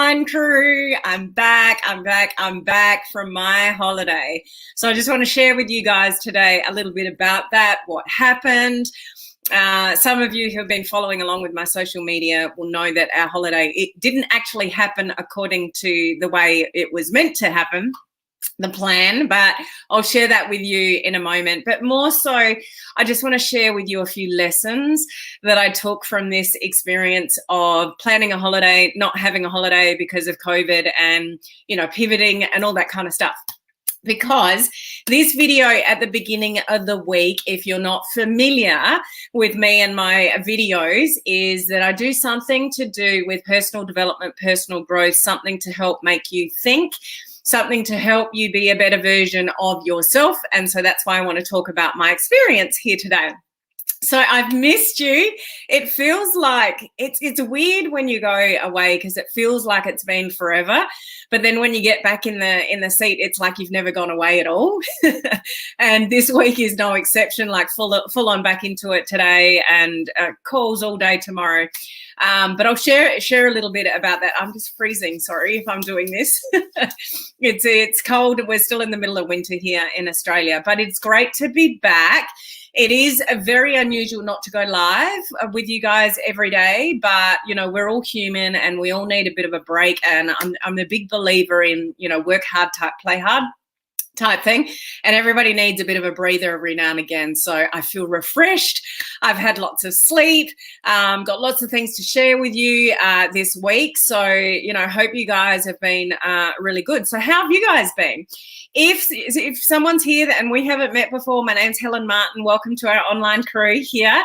online crew. I'm back from my holiday. So I just want to share with you guys today a little bit about that, what happened. Some of you who have been following along with my social media will know that our holiday, it didn't actually happen according to the way it was meant to happen, the plan, but I'll share that with you in a moment. But more so, I just want to share with you a few lessons that I took from this experience of planning a holiday, not having a holiday because of COVID, and, you know, pivoting and all that kind of stuff. Because this video at the beginning of the week, if you're not familiar with me and my videos, is that I do something to do with personal development, personal growth, something to help make you think, something to help you be a better version of yourself. And so that's why I want to talk about my experience here today. So I've missed you. It feels like it's weird when you go away because it feels like it's been forever. But then when you get back in the seat, it's like you've never gone away at all. And this week is no exception, like full on back into it today, and calls all day tomorrow. But I'll share a little bit about that. I'm just freezing, sorry if I'm doing this. It's cold. We're still in the middle of winter here in Australia, but it's great to be back. It is very unusual not to go live with you guys every day, but, you know, we're all human and we all need a bit of a break. And I'm a big believer in, you know, work hard, play hard type thing, and everybody needs a bit of a breather every now and again. So I feel refreshed. I've had lots of sleep, got lots of things to share with you this week. So, you know, hope you guys have been really good. So how have you guys been? If someone's here and we haven't met before, my name's Helen Martin. Welcome to our online crew here,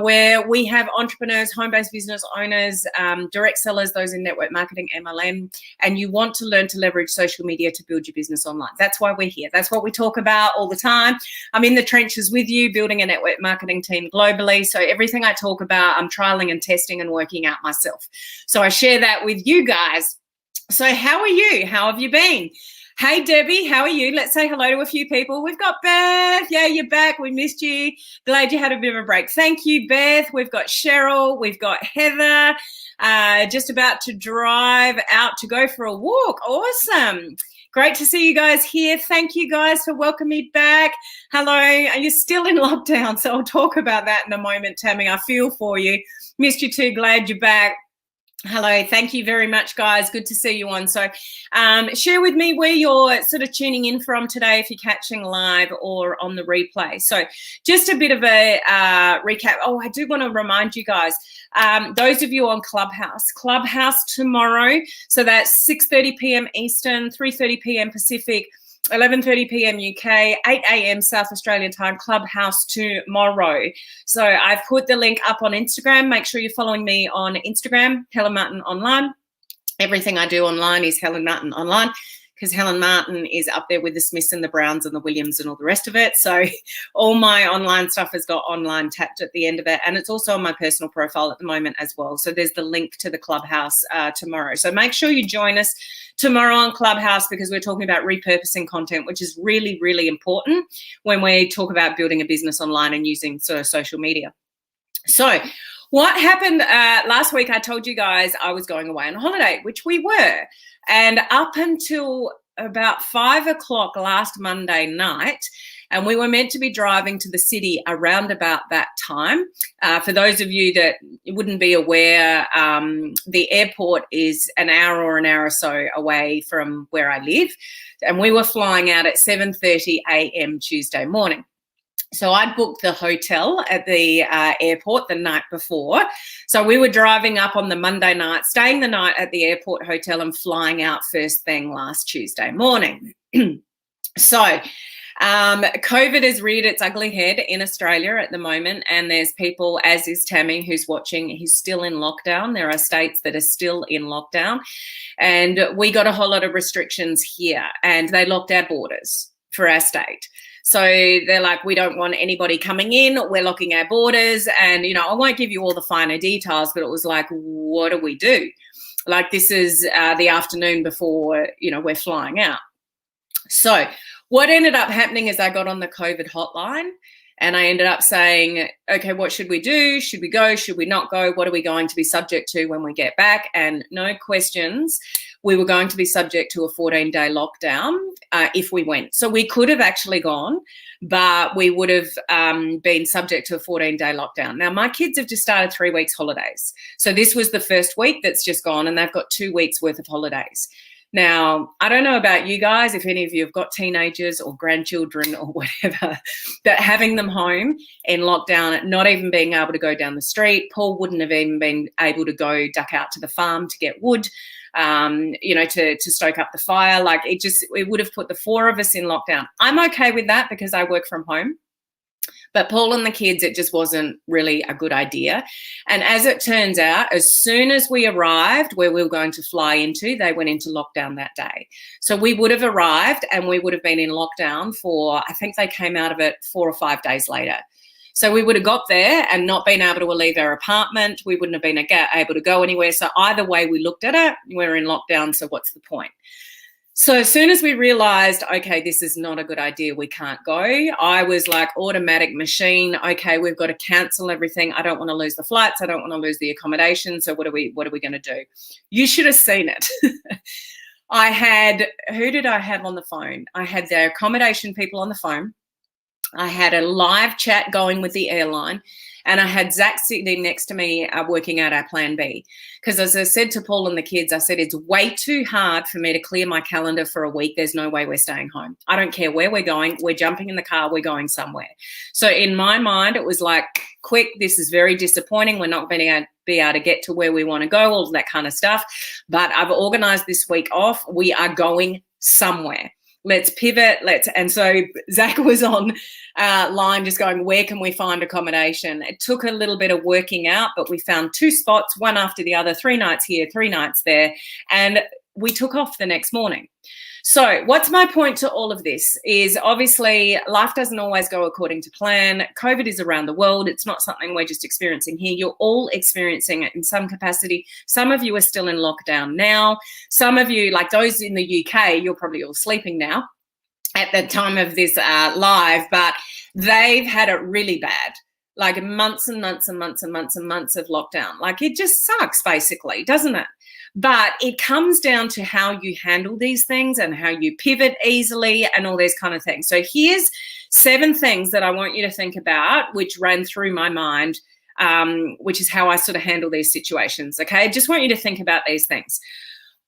where we have entrepreneurs, home-based business owners, direct sellers, those in network marketing, MLM, and you want to learn to leverage social media to build your business online. That's why we're here. That's what we talk about all the time. I'm in the trenches with you, building a network marketing team globally. So everything I talk about, I'm trialing and testing and working out myself. So I share that with you guys. So how are you? How have you been? Hey, Debbie, how are you? Let's say hello to a few people. We've got Beth. Yeah, you're back. We missed you. Glad you had a bit of a break. Thank you, Beth. We've got Cheryl. We've got Heather, just about to drive out to go for a walk. Awesome. Great to see you guys here. Thank you guys for welcoming me back. Hello. Are you still in lockdown? So I'll talk about that in a moment, Tammy. I feel for you. Missed you too. Glad you're back. Hello, thank you very much, guys. Good to see you on. So share with me where you're sort of tuning in from today, if you're catching live or on the replay. So just a bit of a recap. Oh, I do want to remind you guys, those of you on Clubhouse tomorrow, so that's 6:30 p.m. Eastern, 3:30 p.m. Pacific, 11:30 p.m. UK, 8 a.m. South Australian time, Clubhouse tomorrow. So I've put the link up on Instagram. Make sure you're following me on Instagram, Helen Martin Online. Everything I do online is Helen Martin Online, because Helen Martin is up there with the Smiths and the Browns and the Williams and all the rest of it. So all my online stuff has got online tapped at the end of it. And it's also on my personal profile at the moment as well. So there's the link to the Clubhouse tomorrow. So make sure you join us tomorrow on Clubhouse, because we're talking about repurposing content, which is really, really important when we talk about building a business online and using sort of social media. So what happened last week, I told you guys I was going away on holiday, which we were. And up until about 5 o'clock last Monday night, and we were meant to be driving to the city around about that time. For those of you that wouldn't be aware, the airport is an hour or so away from where I live. And we were flying out at 7:30 a.m. Tuesday morning. So I'd booked the hotel at the airport the night before. So we were driving up on the Monday night, staying the night at the airport hotel and flying out first thing last Tuesday morning. So COVID has reared its ugly head in Australia at the moment, and there's people, as is Tammy, who's watching, who's still in lockdown. There are states that are still in lockdown, and we got a whole lot of restrictions here, and they locked our borders for our state. So they're like, we don't want anybody coming in. We're locking our borders. And, you know, I won't give you all the finer details, but it was like, what do we do? Like, this is the afternoon before, you know, we're flying out. So what ended up happening is I got on the COVID hotline and I ended up saying, okay, what should we do? Should we go? Should we not go? What are we going to be subject to when we get back? And no questions, we were going to be subject to a 14-day lockdown if we went. So we could have actually gone, but we would have been subject to a 14-day lockdown. Now, my kids have just started 3 weeks holidays. So this was the first week that's just gone, and they've got 2 weeks worth of holidays. Now, I don't know about you guys, if any of you have got teenagers or grandchildren or whatever, that having them home in lockdown, not even being able to go down the street, Paul wouldn't have even been able to go duck out to the farm to get wood, to stoke up the fire. Like it would have put the 4 of us in lockdown. I'm okay with that because I work from home. But Paul and the kids, it just wasn't really a good idea. And as it turns out, as soon as we arrived where we were going to fly into, they went into lockdown that day. So we would have arrived and we would have been in lockdown for, I think they came out of it 4 or 5 days later. So we would have got there and not been able to leave our apartment. We wouldn't have been able to go anywhere. So either way we looked at it, we're in lockdown, so what's the point? So as soon as we realised, okay, this is not a good idea, we can't go, I was like automatic machine, okay, we've got to cancel everything. I don't want to lose the flights. I don't want to lose the accommodation. So what are we going to do? You should have seen it. Who did I have on the phone? I had the accommodation people on the phone. I had a live chat going with the airline, and I had Zach sitting next to me working out our plan B. Because as I said to Paul and the kids, I said, it's way too hard for me to clear my calendar for a week. There's no way we're staying home. I don't care where we're going. We're jumping in the car. We're going somewhere. So in my mind, it was like, quick, this is very disappointing. We're not going to be able to get to where we want to go, all that kind of stuff. But I've organised this week off. We are going somewhere. Let's pivot. And so Zach was on line just going, where can we find accommodation? It took a little bit of working out, but we found 2 spots, one after the other, 3 nights here, 3 nights there. And we took off the next morning. So what's my point to all of this is obviously life doesn't always go according to plan. COVID is around the world. It's not something we're just experiencing here. You're all experiencing it in some capacity. Some of you are still in lockdown now. Some of you, like those in the UK, you're probably all sleeping now at the time of this live, but they've had it really bad. Like months and months and months and months and months of lockdown. Like it just sucks basically, doesn't it? But it comes down to how you handle these things and how you pivot easily and all these kind of things. So here's 7 things that I want you to think about, which ran through my mind, which is how I sort of handle these situations, okay? I just want you to think about these things.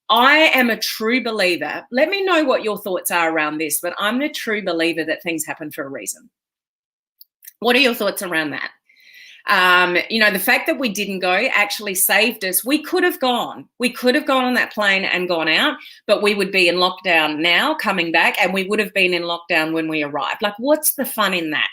I am a true believer. Let me know what your thoughts are around this, but I'm a true believer that things happen for a reason. What are your thoughts around that? The fact that we didn't go actually saved us. We could have gone. We could have gone on that plane and gone out, but we would be in lockdown now coming back, and we would have been in lockdown when we arrived. Like, what's the fun in that?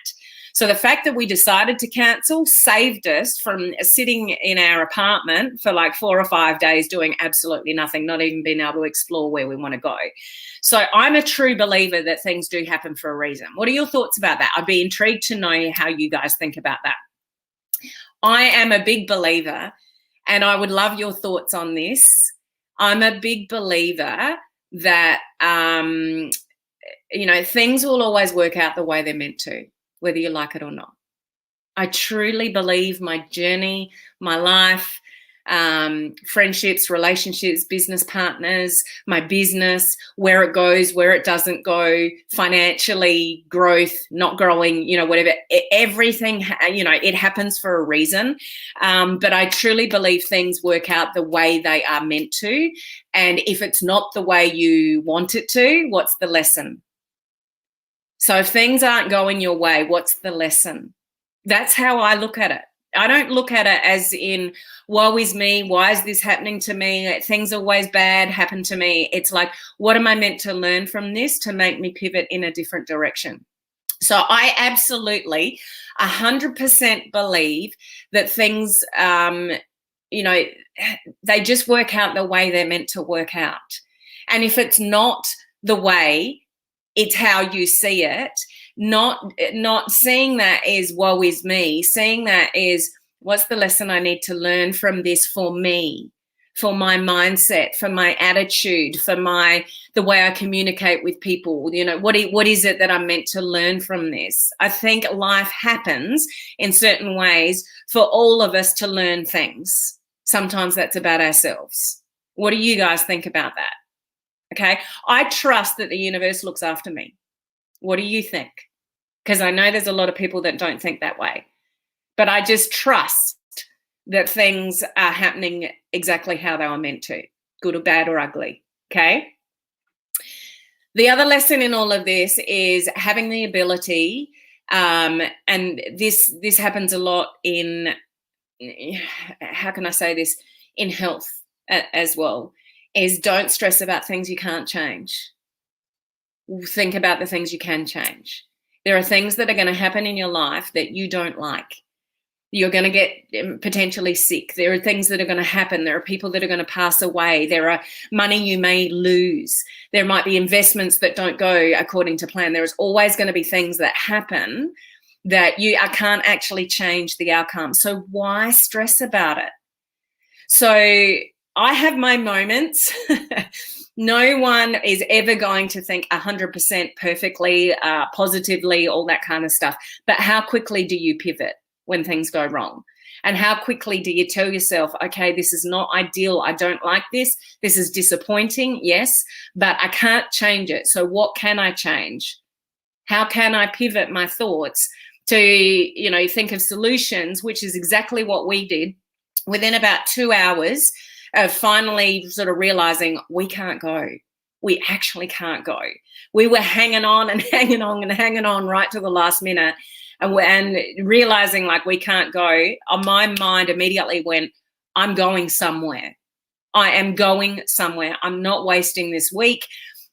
So the fact that we decided to cancel saved us from sitting in our apartment for like 4 or 5 days doing absolutely nothing, not even being able to explore where we want to go. So I'm a true believer that things do happen for a reason. What are your thoughts about that? I'd be intrigued to know how you guys think about that. I am a big believer, and I would love your thoughts on this. I'm a big believer that, things will always work out the way they're meant to, whether you like it or not. I truly believe my journey, my life, friendships, relationships, business partners, my business, where it goes, where it doesn't go, financially, growth, not growing, whatever, everything, it happens for a reason. But I truly believe things work out the way they are meant to. And if it's not the way you want it to, what's the lesson? So if things aren't going your way, what's the lesson? That's how I look at it. I don't look at it as in, woe is me, why is this happening to me? Things always bad happen to me. It's like, what am I meant to learn from this to make me pivot in a different direction? So I absolutely 100% believe that things, they just work out the way they're meant to work out. And if it's not the way, it's how you see it. Not seeing that as woe is me, seeing that as what's the lesson I need to learn from this for me, for my mindset, for my attitude, for the way I communicate with people? You know, what is it that I'm meant to learn from this? I think life happens in certain ways for all of us to learn things. Sometimes that's about ourselves. What do you guys think about that? Okay, I trust that the universe looks after me. What do you think? Because I know there's a lot of people that don't think that way, but I just trust that things are happening exactly how they were meant to, good or bad or ugly, okay? The other lesson in all of this is having the ability, and this happens a lot in, how can I say this, in health as well, is don't stress about things you can't change. Think about the things you can change. There are things that are going to happen in your life that you don't like. You're going to get potentially sick. There are things that are going to happen. There are people that are going to pass away. There are money you may lose. There might be investments that don't go according to plan. There's always going to be things that happen that I can't actually change the outcome. So why stress about it? So I have my moments. No one is ever going to think 100% perfectly, positively, all that kind of stuff. But how quickly do you pivot when things go wrong? And how quickly do you tell yourself, okay, this is not ideal. I don't like this. This is disappointing. Yes, but I can't change it. So what can I change? How can I pivot my thoughts to, you know, think of solutions, which is exactly what we did within about 2 hours of finally sort of realizing we can't go. We actually can't go. We were hanging on and hanging on and hanging on right to the last minute, and realizing like we can't go. My mind immediately went, I'm going somewhere. I am going somewhere. I'm not wasting this week.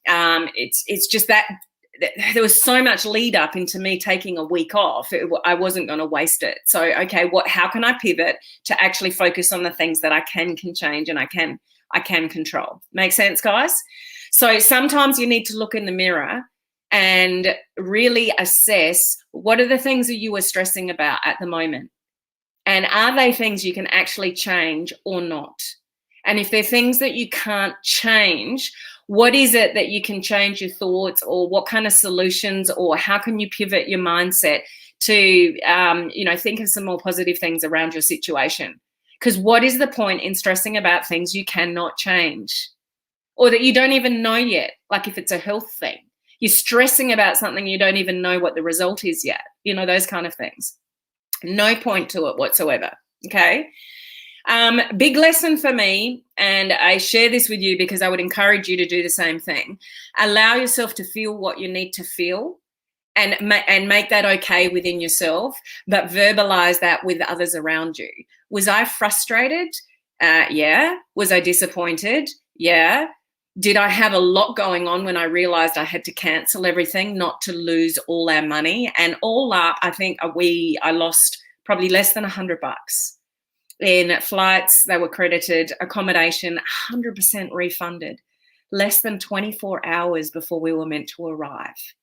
It's just that there was so much lead up into me taking a week off. I wasn't going to waste it. So, okay, how can I pivot to actually focus on the things that I can change and I can control? Make sense, guys? So sometimes you need to look in the mirror and really assess, what are the things that you are stressing about at the moment? And are they things you can actually change or not? And if they're things that you can't change, what is it that you can change your thoughts, or what kind of solutions, or how can you pivot your mindset to, think of some more positive things around your situation? Because what is the point in stressing about things you cannot change or that you don't even know yet? Like if it's a health thing, you're stressing about something you don't even know what the result is yet, those kind of things. No point to it whatsoever, okay? Big lesson for me, and I share this with you because I would encourage you to do the same thing. Allow yourself to feel what you need to feel and make that okay within yourself, but verbalize that with others around you. Was I frustrated? Yeah. Was I disappointed? Yeah. Did I have a lot going on when I realized I had to cancel everything, not to lose all our money? And all up, I think I lost probably less than $100 in flights. They were credited, accommodation, 100% refunded, less than 24 hours before we were meant to arrive.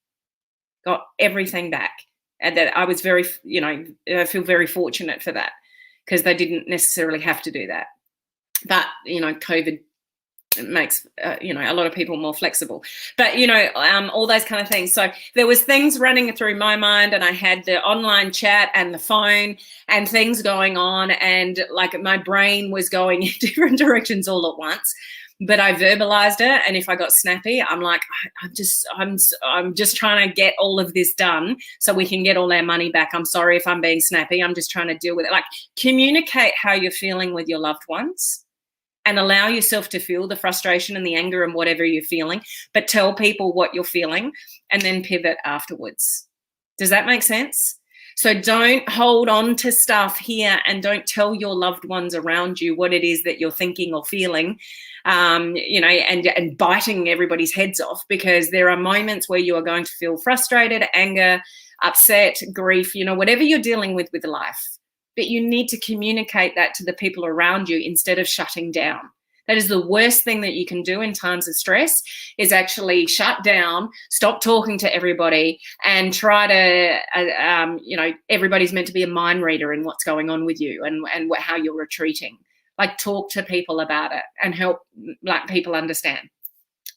Got everything back. And that I was I feel very fortunate for that, because they didn't necessarily have to do that. But, COVID makes, a lot of people more flexible. But, all those kind of things. So there was things running through my mind, and I had the online chat and the phone and things going on, and like my brain was going in different directions all at once. But I verbalized it, and if I got snappy, I'm like, I'm just trying to get all of this done so we can get all our money back. I'm sorry if I'm being snappy. I'm just trying to deal with it. Like, communicate how you're feeling with your loved ones, and allow yourself to feel the frustration and the anger and whatever you're feeling, but tell people what you're feeling and then pivot afterwards. Does that make sense? So don't hold on to stuff here, and don't tell your loved ones around you what it is that you're thinking or feeling, and biting everybody's heads off, because there are moments where you are going to feel frustrated, anger, upset, grief, whatever you're dealing with life. But you need to communicate that to the people around you instead of shutting down. That is the worst thing that you can do in times of stress, is actually shut down, stop talking to everybody, and try to, everybody's meant to be a mind reader in what's going on with you and how you're retreating. like talk to people about it and help like people understand.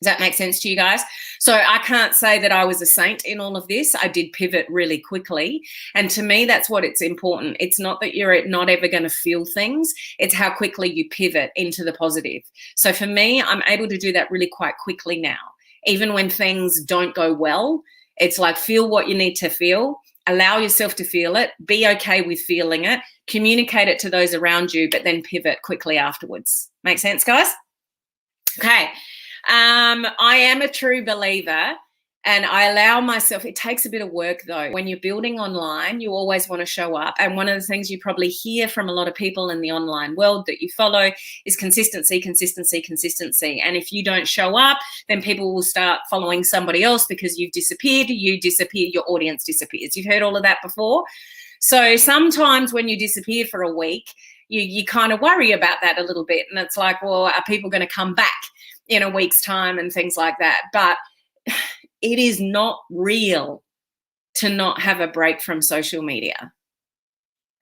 Does that make sense to you guys? So I can't say that I was a saint in all of this. I did pivot really quickly. And to me, that's what it's important. It's not that you're not ever going to feel things. It's how quickly you pivot into the positive. So for me, I'm able to do that really quite quickly now. Even when things don't go well, it's like feel what you need to feel. Allow yourself to feel it. Be okay with feeling it. Communicate it to those around you, but then pivot quickly afterwards. Make sense, guys? Okay. I am a true believer and I allow myself, it takes a bit of work though. When you're building online, you always want to show up. And one of the things you probably hear from a lot of people in the online world that you follow is consistency, consistency, consistency. And if you don't show up, then people will start following somebody else because you've disappeared, you disappear, your audience disappears. You've heard all of that before. So sometimes when you disappear for a week, you kind of worry about that a little bit. And it's like, well, are people going to come back in a week's time and things like that? But it is not real to not have a break from social media.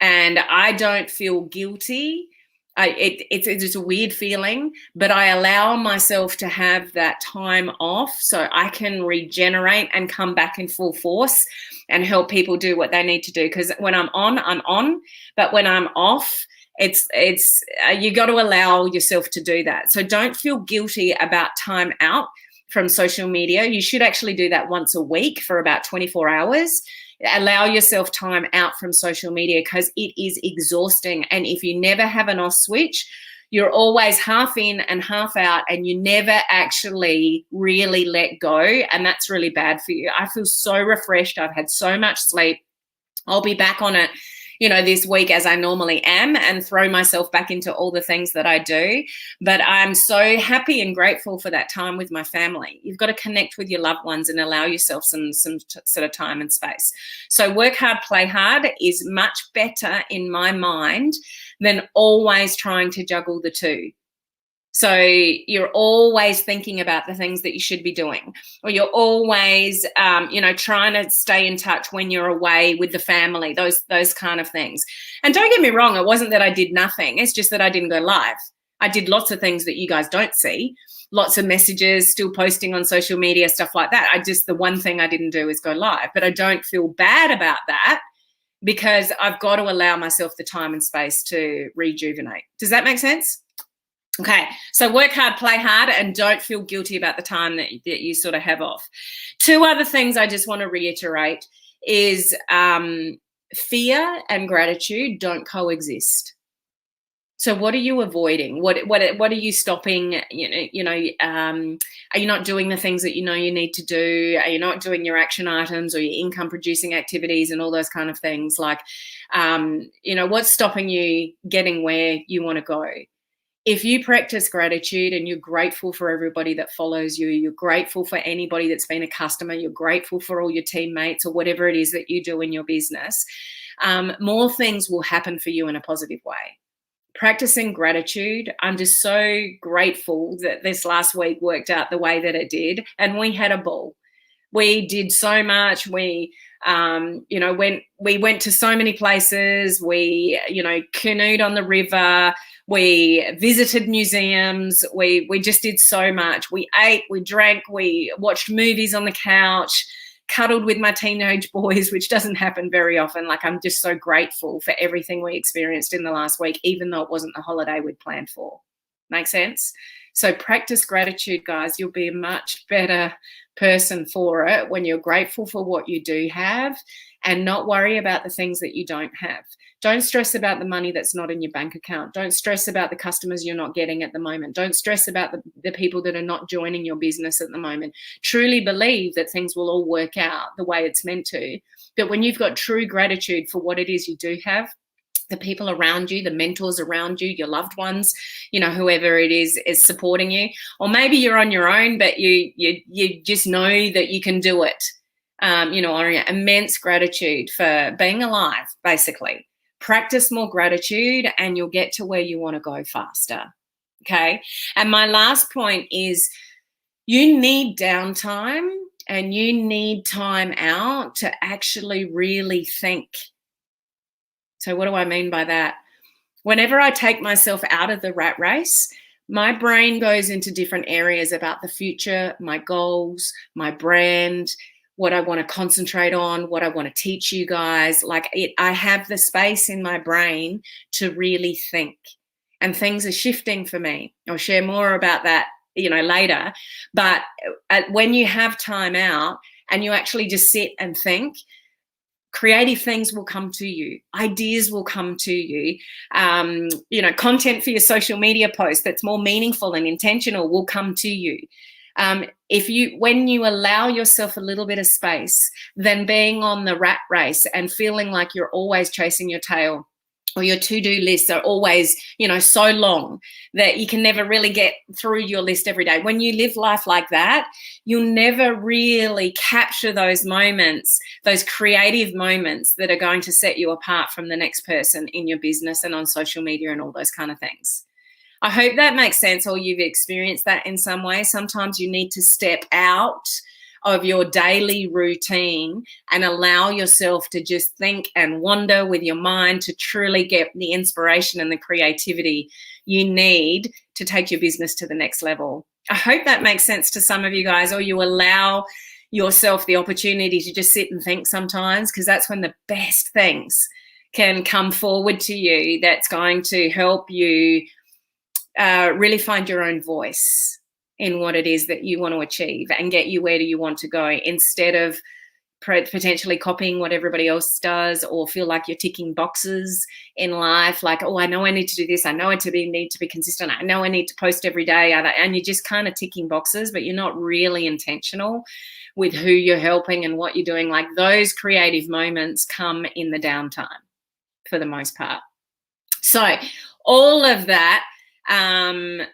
And I don't feel guilty. It's a weird feeling, but I allow myself to have that time off so I can regenerate and come back in full force and help people do what they need to do. Because when I'm on, but when I'm off, it's you got to allow yourself to do that. So don't feel guilty about time out from social media. You should actually do that once a week for about 24 hours. Allow yourself time out from social media because it is exhausting. And if you never have an off switch, you're always half in and half out and you never actually really let go. And that's really bad for you. I feel so refreshed. I've had so much sleep. I'll be back on it, this week as I normally am and throw myself back into all the things that I do. But I'm so happy and grateful for that time with my family. You've got to connect with your loved ones and allow yourself some sort of time and space. So work hard, play hard is much better in my mind than always trying to juggle the two. So you're always thinking about the things that you should be doing, or you're always, trying to stay in touch when you're away with the family, those kind of things. And don't get me wrong, it wasn't that I did nothing. It's just that I didn't go live. I did lots of things that you guys don't see, lots of messages, still posting on social media, stuff like that. The one thing I didn't do is go live, but I don't feel bad about that because I've got to allow myself the time and space to rejuvenate. Does that make sense? Okay, so work hard, play hard, and don't feel guilty about the time that you sort of have off. Two other things I just want to reiterate is fear and gratitude don't coexist. So what are you avoiding? What are you stopping? Are you not doing the things that you know you need to do? Are you not doing your action items or your income producing activities and all those kind of things? Like, what's stopping you getting where you want to go? If you practice gratitude and you're grateful for everybody that follows you, you're grateful for anybody that's been a customer, you're grateful for all your teammates or whatever it is that you do in your business, more things will happen for you in a positive way. Practicing gratitude, I'm just so grateful that this last week worked out the way that it did, and we had a ball. We did so much. We went to so many places. We, canoed on the river. We visited museums. We just did so much. We ate, we drank, we watched movies on the couch, cuddled with my teenage boys, which doesn't happen very often. Like, I'm just so grateful for everything we experienced in the last week, even though it wasn't the holiday we'd planned for. Make sense? So practice gratitude, guys. You'll be a much better person for it when you're grateful for what you do have and not worry about the things that you don't have. Don't stress about the money that's not in your bank account. Don't stress about the customers you're not getting at the moment. Don't stress about the people that are not joining your business at the moment. Truly believe that things will all work out the way it's meant to. But when you've got true gratitude for what it is you do have, the people around you, the mentors around you, your loved ones, whoever it is supporting you, or maybe you're on your own, but you just know that you can do it. Or immense gratitude for being alive, basically. Practice more gratitude and you'll get to where you want to go faster. Okay. And my last point is you need downtime and you need time out to actually really think. So what do I mean by that? Whenever I take myself out of the rat race, my brain goes into different areas about the future, my goals, my brand, what I want to concentrate on, what I want to teach you guys. I have the space in my brain to really think, and things are shifting for me. I'll share more about that, later. But when you have time out and you actually just sit and think, creative things will come to you, ideas will come to you, content for your social media post that's more meaningful and intentional will come to you. When you allow yourself a little bit of space, then being on the rat race and feeling like you're always chasing your tail, or your to-do lists are always, so long that you can never really get through your list every day. When you live life like that, you'll never really capture those moments, those creative moments that are going to set you apart from the next person in your business and on social media and all those kind of things. I hope that makes sense, or you've experienced that in some way. Sometimes you need to step out of your daily routine and allow yourself to just think and wander with your mind to truly get the inspiration and the creativity you need to take your business to the next level. I hope that makes sense to some of you guys, or you allow yourself the opportunity to just sit and think sometimes, because that's when the best things can come forward to you that's going to help you really find your own voice in what it is that you want to achieve and get you where do you want to go, instead of potentially copying what everybody else does, or feel like you're ticking boxes in life. Like, oh, I know I need to do this. I know I need to be consistent. I know I need to post every day. And you're just kind of ticking boxes, but you're not really intentional with who you're helping and what you're doing. Like, those creative moments come in the downtime for the most part. So all of that.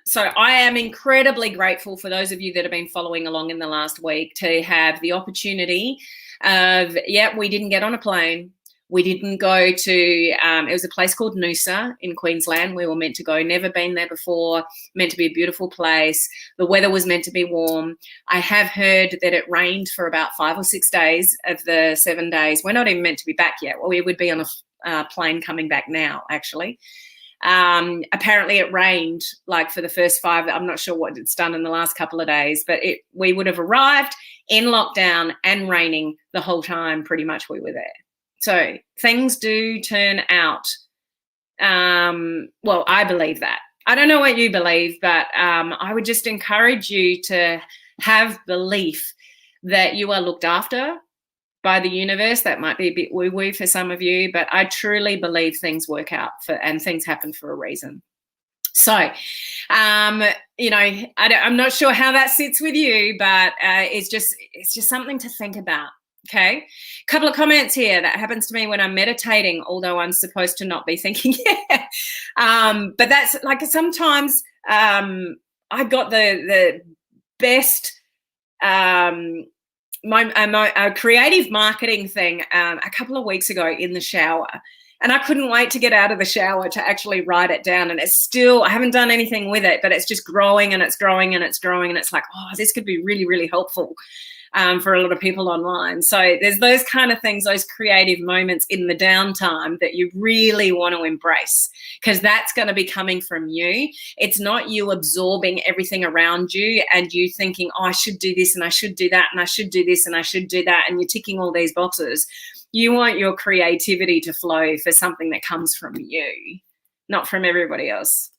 So I am incredibly grateful for those of you that have been following along in the last week to have the opportunity of, we didn't get on a plane. We didn't go to, it was a place called Noosa in Queensland. We were meant to go, never been there before, meant to be a beautiful place. The weather was meant to be warm. I have heard that it rained for about 5 or 6 days of the 7 days. We're not even meant to be back yet. Well, we would be on a plane coming back now, actually. Apparently it rained like for the first 5. I'm not sure what it's done in the last couple of days, but we would have arrived in lockdown and raining the whole time pretty much we were there. So things do turn out. Well, I believe that. I don't know what you believe, but I would just encourage you to have belief that you are looked after by the universe. That might be a bit woo-woo for some of you, but I truly believe things work out and things happen for a reason. So, I'm not sure how that sits with you, but it's just something to think about. Okay. A couple of comments here. That happens to me when I'm meditating, although I'm supposed to not be thinking. But that's like, sometimes I got the best my creative marketing thing a couple of weeks ago in the shower, and I couldn't wait to get out of the shower to actually write it down. And it's still, I haven't done anything with it, but it's just growing and it's growing and it's growing. And it's like, oh, this could be really, really helpful for a lot of people online. So there's those kind of things, those creative moments in the downtime that you really want to embrace, because that's going to be coming from you. It's not you absorbing everything around you and you thinking, oh, I should do this and I should do that and I should do this and I should do that, and you're ticking all these boxes. You want your creativity to flow for something that comes from you, not from everybody else.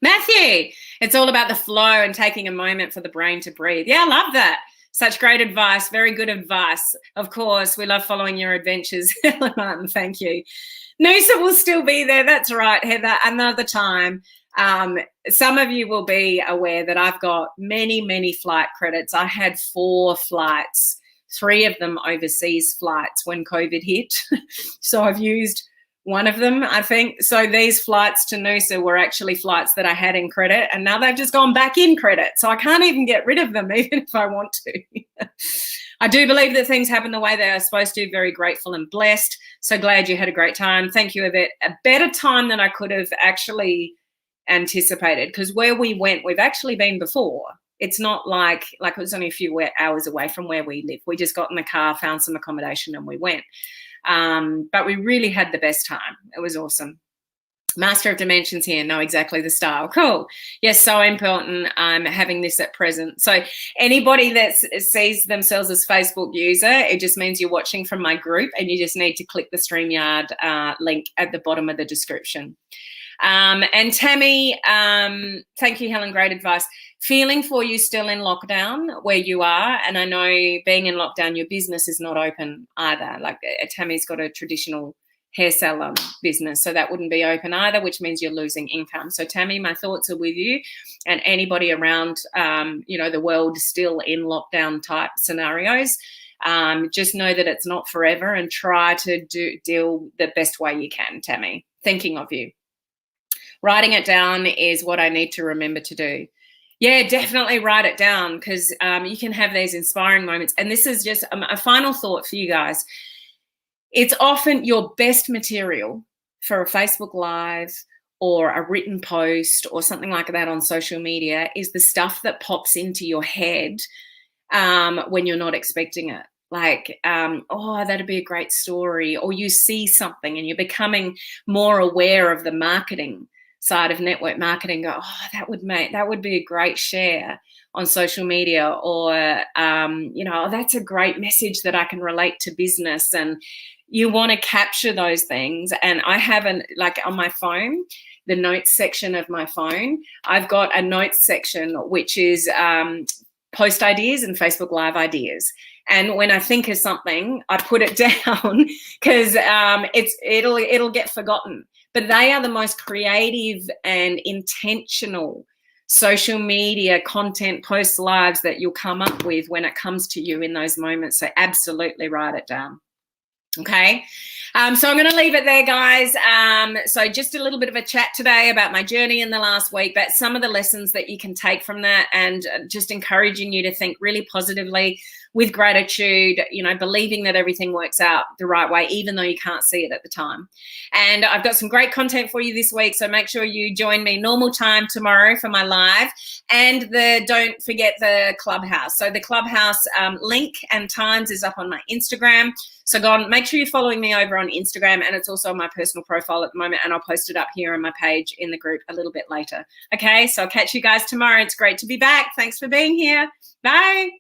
Matthew, it's all about the flow and taking a moment for the brain to breathe. Yeah, I love that. Such great advice. Very good advice. Of course, we love following your adventures. Helen Martin, thank you. Noosa will still be there. That's right, Heather. Another time. Some of you will be aware that I've got many, many flight credits. I had 4 flights, 3 of them overseas flights when COVID hit. So I've used one of them, I think. So these flights to Noosa were actually flights that I had in credit, and now they've just gone back in credit. So I can't even get rid of them, even if I want to. I do believe that things happen the way they are supposed to. Very grateful and blessed. So glad you had a great time. Thank you, Yvette. A better time than I could have actually anticipated, because where we went, we've actually been before. It's not like it was only a few hours away from where we live. We just got in the car, found some accommodation, and we went. But we really had the best time. It was awesome. Master of Dimensions here, know exactly the style. Cool. Yes, so important. I'm having this at present. So anybody that sees themselves as Facebook user, it just means you're watching from my group, and you just need to click the StreamYard link at the bottom of the description. And Tammy, thank you, Helen, great advice. Feeling for you still in lockdown where you are, and I know being in lockdown, your business is not open either. Like Tammy's got a traditional hair salon business, so that wouldn't be open either, which means you're losing income. So Tammy, my thoughts are with you and anybody around, the world still in lockdown type scenarios. Just know that it's not forever, and try to deal the best way you can, Tammy. Thinking of you. Writing it down is what I need to remember to do. Yeah, definitely write it down, because you can have these inspiring moments. And this is just a final thought for you guys. It's often your best material for a Facebook Live or a written post or something like that on social media is the stuff that pops into your head when you're not expecting it. Like, oh, that'd be a great story. Or you see something and you're becoming more aware of the marketing side of network marketing. Go, oh, that would be a great share on social media. Or, oh, that's a great message that I can relate to business. And you want to capture those things. And I have on my phone, the notes section of my phone, I've got a notes section, which is post ideas and Facebook Live ideas. And when I think of something, I put it down, because it'll get forgotten. But they are the most creative and intentional social media content post lives that you'll come up with when it comes to you in those moments. So absolutely write it down. Okay, so I'm going to leave it there, guys. So just a little bit of a chat today about my journey in the last week, but some of the lessons that you can take from that, and just encouraging you to think really positively, with gratitude, believing that everything works out the right way, even though you can't see it at the time. And I've got some great content for you this week, so make sure you join me normal time tomorrow for my live. And don't forget the Clubhouse. So the Clubhouse link and times is up on my Instagram. So go on, make sure you're following me over on Instagram, and it's also on my personal profile at the moment, and I'll post it up here on my page in the group a little bit later. Okay, so I'll catch you guys tomorrow. It's great to be back. Thanks for being here. Bye.